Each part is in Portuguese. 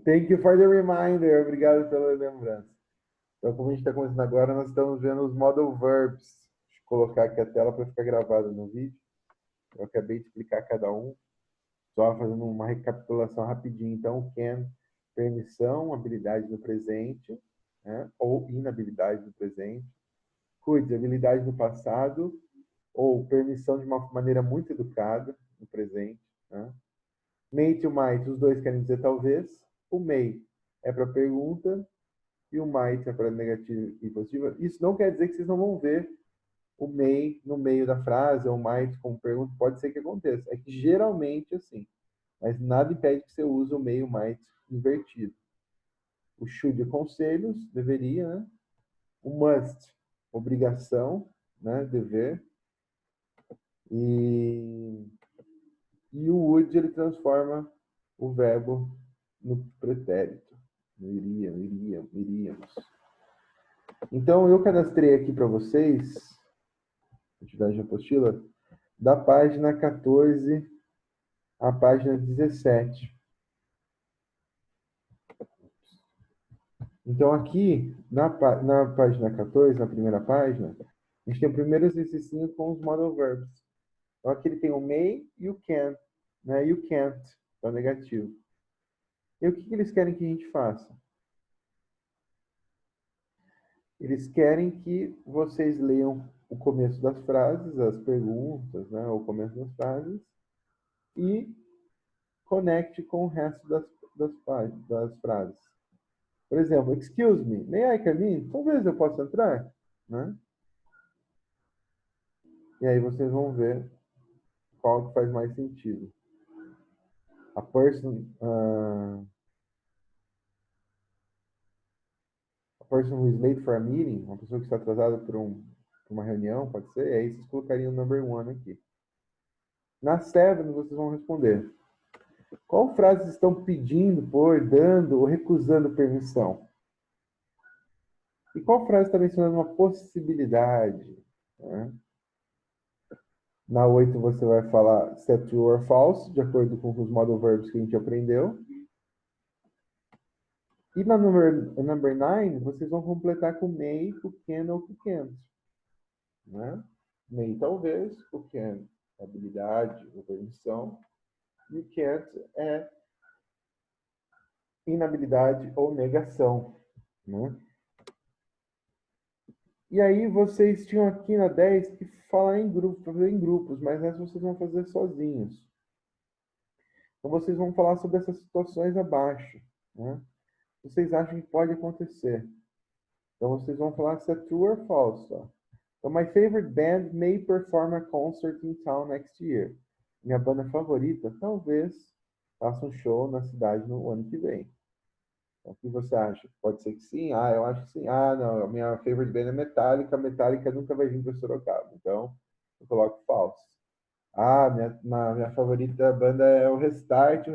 Thank you for the reminder. Obrigado pela lembrança. Então, como a gente está começando agora, nós estamos vendo os modal verbs. Deixa eu colocar aqui a tela para ficar gravado no vídeo. Eu acabei de explicar cada um, só fazendo uma recapitulação rapidinho. Então, o can, permissão, habilidade no presente, né? Ou inabilidade no presente. Could, habilidade no passado, ou permissão de uma maneira muito educada no presente, né? May to might, os dois querem dizer talvez. O may é para pergunta e o might é para negativa e positiva. Isso não quer dizer que vocês não vão ver o may no meio da frase ou o might como pergunta. Pode ser que aconteça. É que geralmente assim. Mas nada impede que você use o may e o might invertido. O should é conselhos, deveria, né? O must, obrigação, né? Dever. E o would, ele transforma o verbo no pretérito. Iríamos. Então, eu cadastrei aqui para vocês, atividade de apostila, da página 14 à página 17. Então, aqui, na página 14, na primeira página, a gente tem o primeiro exercício com os modal verbs. Então, aqui ele tem o may e o can, né? E o can't, é o negativo. E o que eles querem que a gente faça? Eles querem que vocês leiam o começo das frases, as perguntas, né? O começo das frases, e conecte com o resto das frases. Por exemplo, excuse me, may I come in? Talvez eu possa entrar, né? E aí vocês vão ver qual que faz mais sentido. A person who is late for a meeting, uma pessoa que está atrasada por uma reunião, pode ser? E aí vocês colocariam o number one aqui. Na 7, vocês vão responder. Qual frase estão pedindo por, dando ou recusando permissão? E qual frase está mencionando uma possibilidade? Né? Na 8 você vai falar se é true or false, de acordo com os modal verbs que a gente aprendeu. E na number 9, vocês vão completar com may, com can ou com can't. Né? May talvez, o can é habilidade ou permissão, e o can't é inabilidade ou negação. Né? E aí vocês tinham aqui na 10 que falar em grupo, fazer em grupos, mas essa vocês vão fazer sozinhos. Então vocês vão falar sobre essas situações abaixo. Né? Vocês acham que pode acontecer. Então vocês vão falar se é true or false. Ó. So my favorite band may perform a concert in town next year. Minha banda favorita talvez faça um show na cidade no ano que vem. Então, o que você acha? Pode ser que sim? Ah, eu acho que sim. Ah, não, a minha favorite band é Metallica. Metallica nunca vai vir para Sorocaba. Então, eu coloco false. Ah, minha favorita banda é o Restart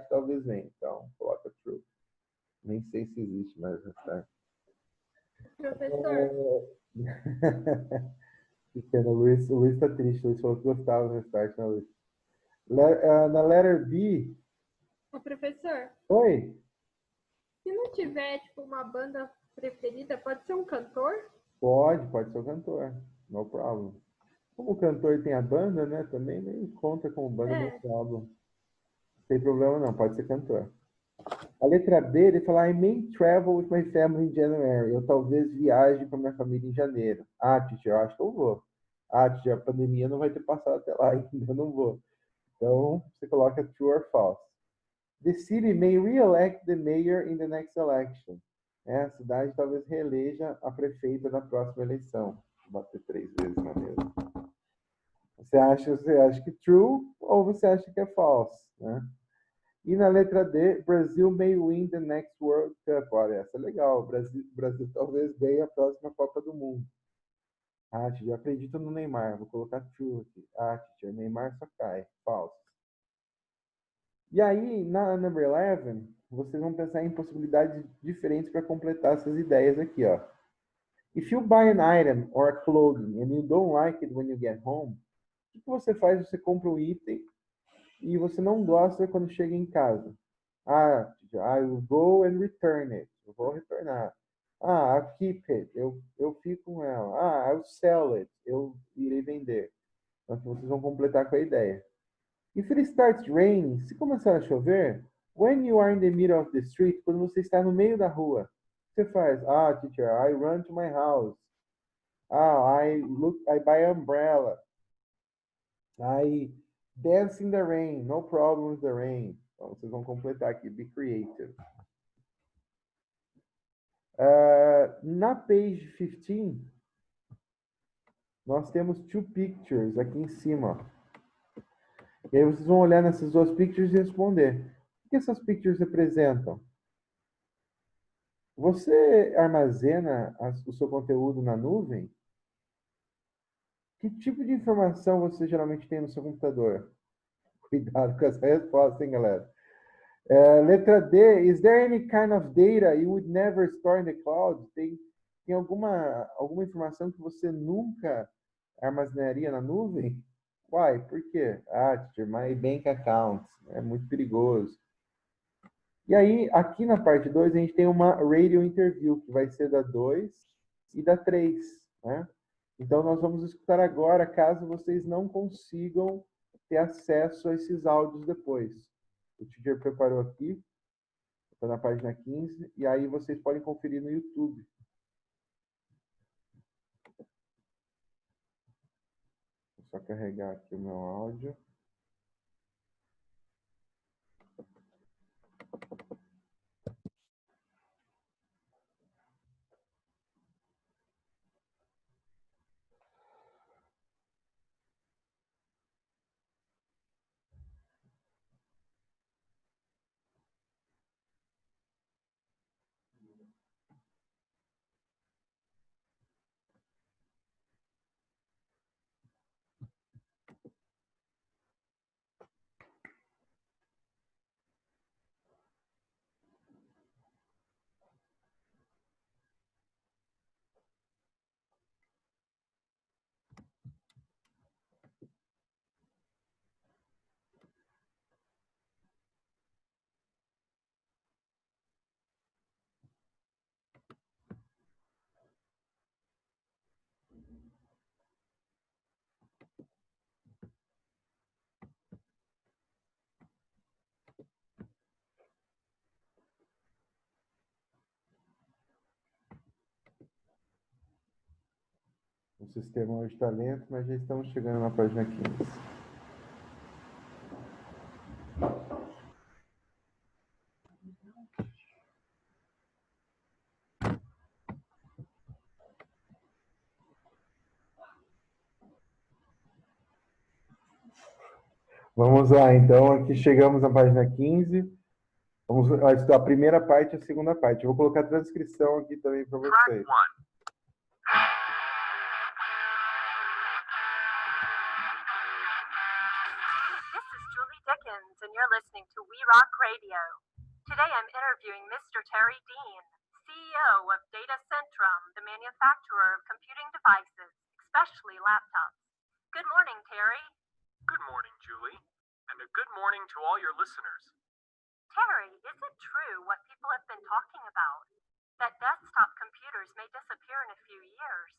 talvez venha. Então, coloca true. Nem sei se existe mais Restart. Professor. O Luiz tá triste. O Luiz falou que gostava do Restart, né, Luiz? Na letter B... Ô, professor. Oi? Se não tiver, tipo, uma banda preferida, pode ser um cantor? Pode ser o cantor. No problem. Como o cantor tem a banda, né? Também nem conta como banda no álbum. Não tem problema não, pode ser cantor. A letra B, ele fala, I may travel with my family in January. Eu talvez viaje com a minha família em janeiro. Ah, teacher, eu acho que eu vou. Ah, teacher, a pandemia não vai ter passado até lá, ainda eu não vou. Então, você coloca true or false. The city may re-elect the mayor in the next election. A cidade talvez reeleja a prefeita na próxima eleição. Vou bater 3 vezes na mesa. Você acha que true ou você acha que é false? Né? E na letra D, Brasil may win the next World Cup. Olha, essa é legal. Brasil talvez ganhe a próxima Copa do Mundo. Ah, eu acredito no Neymar. Vou colocar true aqui. Ah, teacher, Neymar só cai. False. E aí, na number 11, vocês vão pensar em possibilidades diferentes para completar essas ideias aqui, ó. If you buy an item or a clothing and you don't like it when you get home, o que você faz? Você compra um item e você não gosta quando chega em casa. Ah, teacher, I will go and return it. Eu vou retornar. Ah, I'll keep it. Eu fico com ela. Ah, I'll sell it. Eu irei vender. Então, vocês vão completar com a ideia. If it starts raining, se começar a chover, when you are in the middle of the street, quando você está no meio da rua, você faz, ah, teacher, I run to my house. Ah, I buy umbrella. I dance in the rain, no problem with the rain. Então, vocês vão completar aqui, be creative. Na page 15, nós temos two pictures aqui em cima. E aí vocês vão olhar nessas duas pictures e responder. O que essas pictures representam? Você armazena o seu conteúdo na nuvem? Que tipo de informação você geralmente tem no seu computador? Cuidado com essa resposta, hein, galera? Letra D. Is there any kind of data you would never store in the cloud? Tem alguma informação que você nunca armazenaria na nuvem? Why? Por quê? Ah, teacher, my bank account. É muito perigoso. E aí, aqui na parte 2, a gente tem uma radio interview, que vai ser da 2 e da 3, né? Então, nós vamos escutar agora, caso vocês não consigam ter acesso a esses áudios depois. O teacher preparou aqui, está na página 15, e aí vocês podem conferir no YouTube. Vou só carregar aqui o meu áudio. O sistema hoje está lento, mas já estamos chegando na página 15. Vamos lá, então, aqui chegamos na página 15. Vamos estudar a primeira parte e a segunda parte. Eu vou colocar a transcrição aqui também para vocês. And you're listening to We Rock Radio. Today I'm interviewing Mr. Terry Dean, CEO of Data Centrum, the manufacturer of computing devices, especially laptops. Good morning, Terry. Good morning, Julie, and a good morning to all your listeners. Terry, is it true what people have been talking about? That desktop computers may disappear in a few years,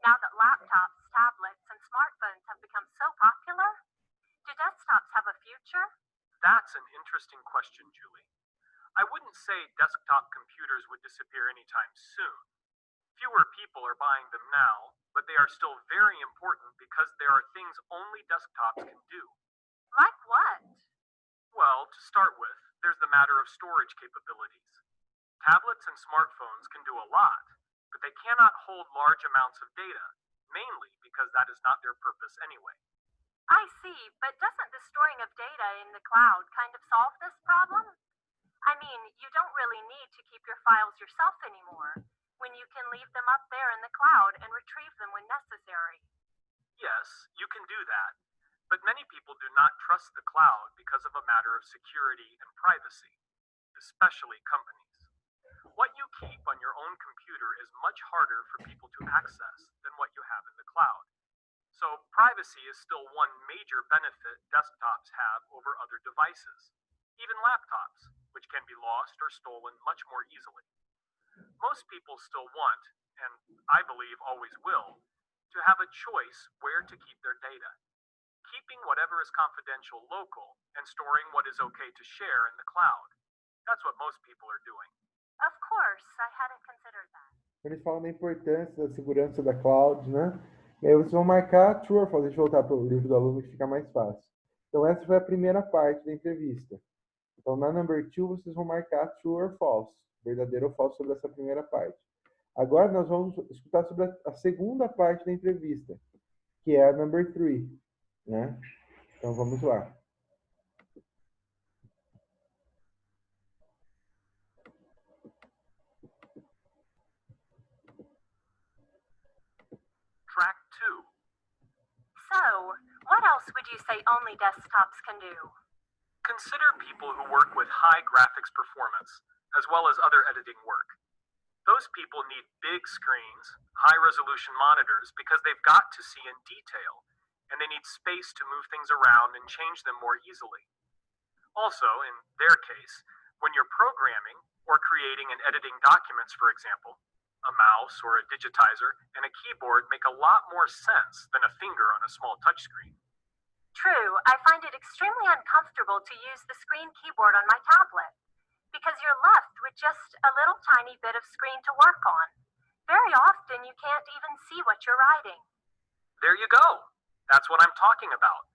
now that laptops, tablets, and smartphones have become so popular? Do desktops have a future? That's an interesting question, Julie. I wouldn't say desktop computers would disappear anytime soon. Fewer people are buying them now, but they are still very important because there are things only desktops can do. Like what? Well, to start with, there's the matter of storage capabilities. Tablets and smartphones can do a lot, but they cannot hold large amounts of data, mainly because that is not their purpose anyway. I see, but doesn't the storing of data in the cloud kind of solve this problem? I mean, you don't really need to keep your files yourself anymore, when you can leave them up there in the cloud and retrieve them when necessary. Yes, you can do that, but many people do not trust the cloud because of a matter of security and privacy, especially companies. What you keep on your own computer is much harder for people to access than what you have in the cloud. So privacy is still one major benefit desktops have over other devices, even laptops. which can be lost or stolen much more easily. Most people still want, and I believe always will, to have a choice where to keep their data. Keeping whatever is confidential local and storing what is okay to share in the cloud. That's what most people are doing. Of course, I hadn't considered that. Eles falam da importância da segurança da cloud, né? E aí vocês vão marcar true or false. Deixa eu voltar para o livro do aluno que fica mais fácil. Então essa foi a primeira parte da entrevista. Então na number 2 vocês vão marcar true or false, verdadeiro ou falso sobre essa primeira parte. Agora nós vamos escutar sobre a segunda parte da entrevista, que é a number 3, né? Então vamos lá. Track 2. So, what else would you say only desktops can do? Consider people who work with high graphics performance, as well as other editing work. Those people need big screens, high-resolution monitors, because they've got to see in detail, and they need space to move things around and change them more easily. Also, in their case, when you're programming or creating and editing documents, for example, a mouse or a digitizer and a keyboard make a lot more sense than a finger on a small touchscreen. True, I find it extremely uncomfortable to use the screen keyboard on my tablet, because you're left with just a little tiny bit of screen to work on. Very often you can't even see what you're writing. There you go. That's what I'm talking about.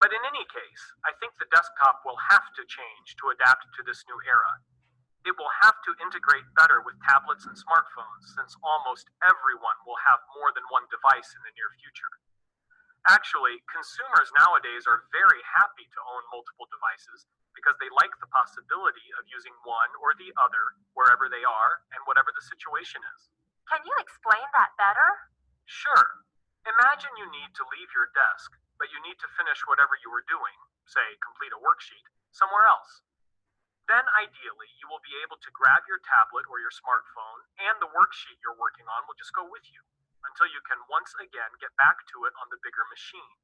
But in any case, I think the desktop will have to change to adapt to this new era. It will have to integrate better with tablets and smartphones, since almost everyone will have more than one device in the near future. Actually, consumers nowadays are very happy to own multiple devices because they like the possibility of using one or the other wherever they are and whatever the situation is. Can you explain that better? Sure. Imagine you need to leave your desk, but you need to finish whatever you were doing, say complete a worksheet, somewhere else. Then ideally, you will be able to grab your tablet or your smartphone, and the worksheet you're working on will just go with you until you can once again get back to it on the bigger machine.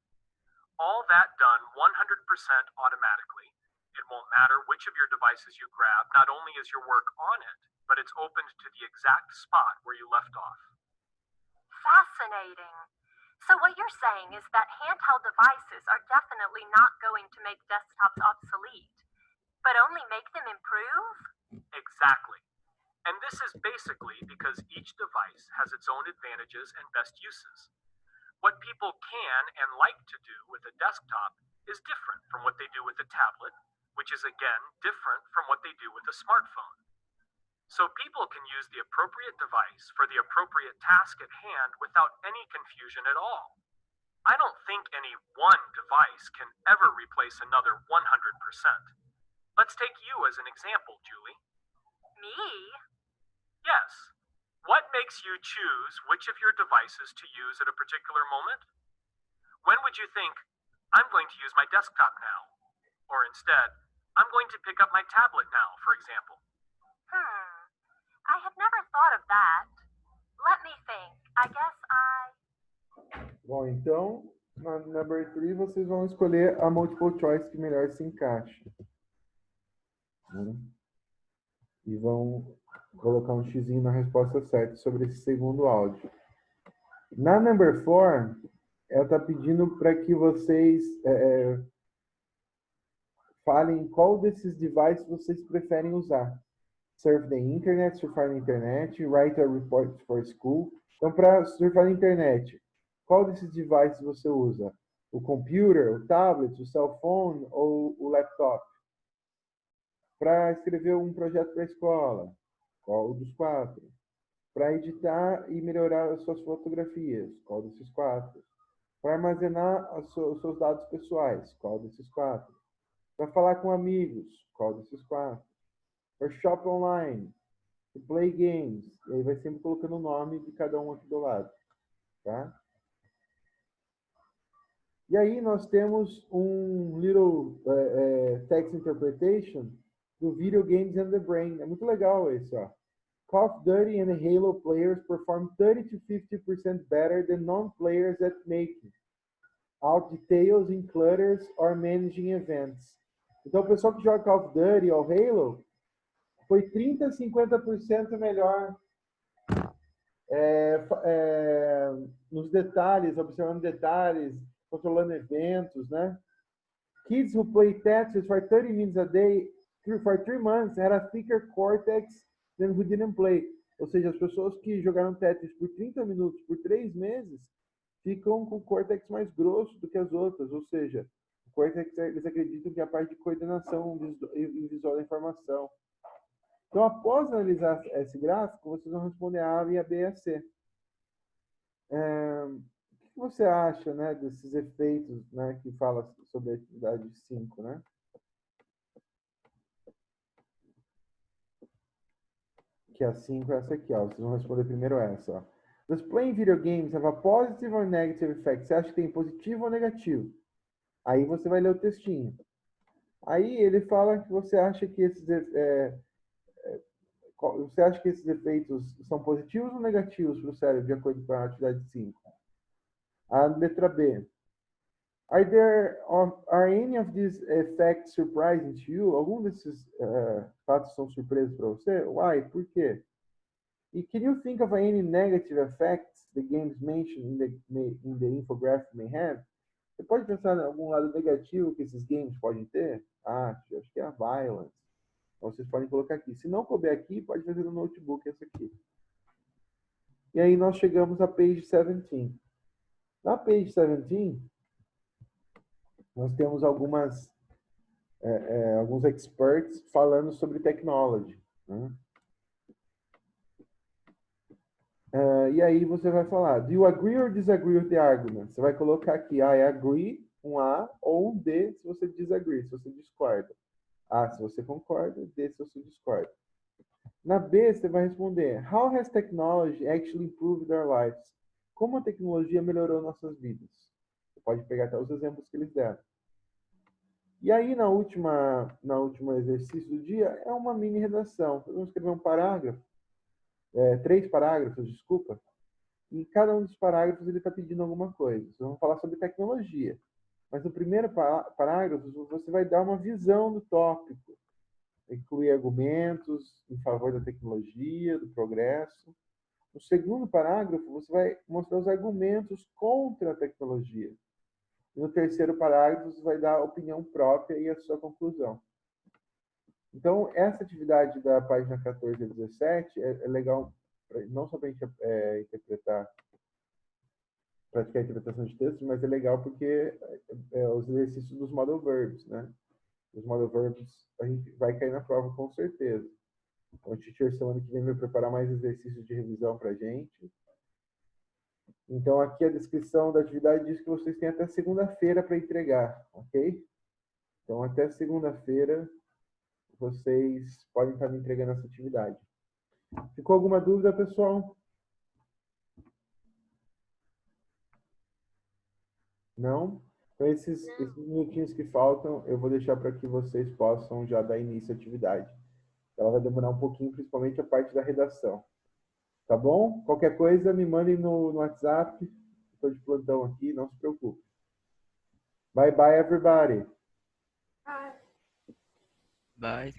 All that done 100% automatically. It won't matter which of your devices you grab, not only is your work on it, but it's opened to the exact spot where you left off. Fascinating. So what you're saying is that handheld devices are definitely not going to make desktops obsolete, but only make them improve? Exactly. And this is basically because each device has its own advantages and best uses. What people can and like to do with a desktop is different from what they do with a tablet, which is again different from what they do with a smartphone. So people can use the appropriate device for the appropriate task at hand without any confusion at all. I don't think any one device can ever replace another 100%. Let's take you as an example, Julie. Me? Yes. What makes you choose which of your devices to use at a particular moment? When would you think, I'm going to use my desktop now? Or instead, I'm going to pick up my tablet now, for example. I have never thought of that. Let me think. I guess Bom, então, na number 3 vocês vão escolher a multiple choice que melhor se encaixa. Né? E vão colocar um xizinho na resposta certa sobre esse segundo áudio. Na number 4, ela está pedindo para que vocês falem qual desses devices vocês preferem usar. Surf the internet, surfar na internet, write a report for school. Então, para surfar na internet, qual desses devices você usa? O computer, o tablet, o cell phone ou o laptop? Para escrever um projeto para a escola, qual dos 4? Para editar e melhorar as suas fotografias, qual desses 4? Para armazenar os seus dados pessoais, qual desses 4? Para falar com amigos, qual desses 4? Para shop online, to play games, e aí vai sempre colocando o nome de cada um aqui do lado, tá? E aí nós temos um little text interpretation do Video Games and the Brain. É muito legal esse, ó. Call of Duty and the Halo players perform 30 to 50% better than non-players at making out details in clutters or managing events. Então, o pessoal que joga Call of Duty ou Halo foi 30% a 50% melhor nos detalhes, observando detalhes, controlando eventos, né? Kids who play Tetris for 30 minutes a day for 3 months had a thicker cortex than who didn't play. Ou seja, as pessoas que jogaram Tetris por 30 minutos por 3 meses ficam com o córtex mais grosso do que as outras. Ou seja, o córtex, eles acreditam que é a parte de coordenação visual da informação. Então, após analisar esse gráfico, vocês vão responder a A, a B e a C. O que você acha, né, desses efeitos, né, que fala sobre a atividade 5, né? Que a 5 é essa aqui, ó. Vocês vão responder primeiro essa, ó. Does playing video games have a positive or negative effect? Você acha que tem positivo ou negativo? Aí você vai ler o textinho. Aí ele fala que você acha que esses efeitos são positivos ou negativos para o cérebro, de acordo com a atividade 5? A letra B. Are any of these effects surprising to you? Algum desses fatos são surpresas para você? Why? Por quê? E can you think of any negative effects the games mentioned in the infographic may have? Você pode pensar em algum lado negativo que esses games podem ter? Acho que é a violence. Então, vocês podem colocar aqui. Se não couber aqui, pode fazer no notebook essa aqui. E aí nós chegamos a page 17. Na page 17, nós temos alguns experts falando sobre technology, né? E aí você vai falar, do you agree or disagree with the argument? Você vai colocar aqui, I agree, um A, ou um D, se você disagree, se você discorda. A, se você concorda, D, se você discorda. Na B, você vai responder, how has technology actually improved our lives? Como a tecnologia melhorou nossas vidas? Você pode pegar até os exemplos que eles deram. E aí, na última exercício do dia, é uma mini redação. Vamos escrever um parágrafo, 3 parágrafos, desculpa. E cada um dos parágrafos ele está pedindo alguma coisa. Vocês vão falar sobre tecnologia. Mas no primeiro parágrafo, você vai dar uma visão do tópico. Incluir argumentos em favor da tecnologia, do progresso. No segundo parágrafo, você vai mostrar os argumentos contra a tecnologia. E no terceiro parágrafo, você vai dar a opinião própria e a sua conclusão. Então, essa atividade da página 14 a 17 é legal, não só para a gente praticar a interpretação de textos, mas é legal porque os exercícios dos model verbs, né? Os model verbs a gente vai cair na prova com certeza. Então, o teacher semana que vem vai preparar mais exercícios de revisão para a gente. Então, aqui a descrição da atividade diz que vocês têm até segunda-feira para entregar, ok? Então, até segunda-feira, vocês podem estar me entregando essa atividade. Ficou alguma dúvida, pessoal? Não? Então, esses minutinhos que faltam, eu vou deixar para que vocês possam já dar início à atividade. Ela vai demorar um pouquinho, principalmente a parte da redação. Tá bom? Qualquer coisa, me mandem no WhatsApp. Estou de plantão aqui, não se preocupe. Bye, bye, everybody. Ah, Bye,